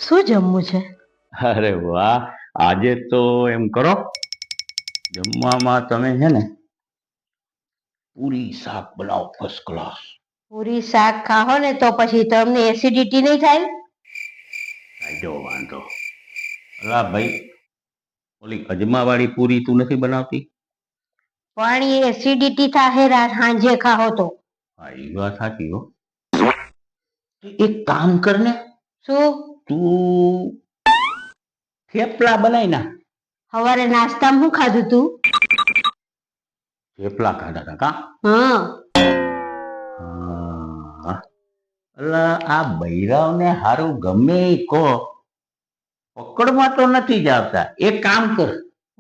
શું જમવું છે? અરે વાહ, આજે તો એમ કરો, જમવામાં તમે છે ને પૂરી શાક બનાવો ફર્સ્ટ ક્લાસ. પૂરી શાક ખાઓ ને તો પછી તમને એસિડિટી નહીં થાય? કાઢો વાંધો. અલા ભાઈ, ઓલી અજમા વાળી પૂરી તું નથી બનાવતી? પણ એ એસિડિટી થાય રાત સાંજે ખાઓ તો. હા, એ વાત સાચી હો. એક કામ કર ને, શું? તું થેપલા બનાવી ના. સવારે નાસ્તામાં શું ખાધું તું? થેપલા ખાધા હતા કા? હા. હા. અલા આ બૈરાવને હારું ગમે ઈ કહો, પકડમાં તો નથી જ આવતા. એક કામ કર.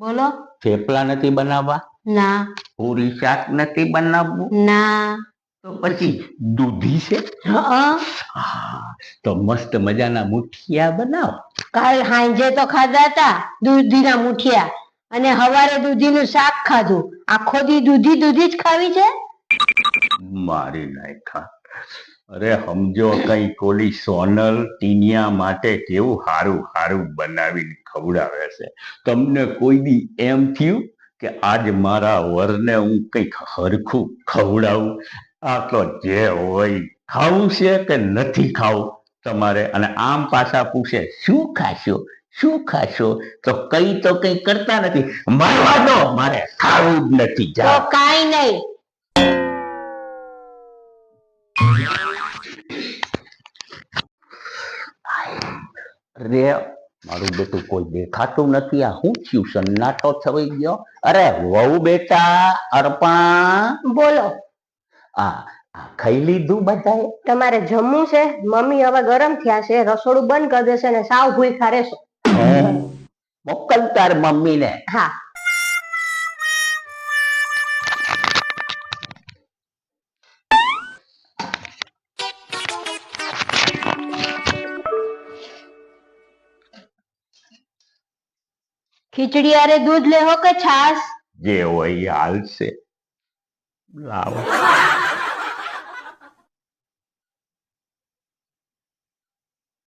બોલો. થેપલા નથી બનાવવા? ના. પૂરી શાક નથી બનાવવું? ના. તો પછી દૂધી છે? હા. તો મસ્ત મજાના મુઠિયા બનાવો. કાલ સાંજે તો ખાધા હતા દૂધીના મુઠિયા, અને સવારે દૂધીનું શાક ખાધું. આખો દી દૂધી દૂધી જ ખાવી છે? મારી નાયખા. અરે સમજો કઈ કોલી સોનલ ટીનિયા માટે કેવું હારું હારું બનાવીને ખવડાવે છે. તમને કોઈ દી એમ થયું કે આજ મારા વરને હું કઈક હરખું ખવડાવું? આ તો જે હોય ખાવું છે કે નથી ખાવું તમારે, અને આમ પાછા પૂછે શું ખાશો શું ખાશો, તો કઈ કરતા નથી. મારવા દો, મારે ખાવું જ નથી. તો જાઓ. કાઈ નહીં. રે મારું બેટું કોઈ દેખાતું નથી. આ શું થયું? સન્નાટો થઈ ગયો. અરે વહુ બેટા અર્પણા, બોલો. આ ખાઈ લીધું બધાએ? તમારે જમવું છે? મમ્મી હવે ગરમ થયા છે, રસોડું બંધ કરી દેશે ને સાવ ભૂખ્યા રહેશો. મોકલ તાર મમ્મીને. હા. ખીચડી આરે દૂધ લેવો કે છાશ? જે હોય એ હાલશે. લાવો.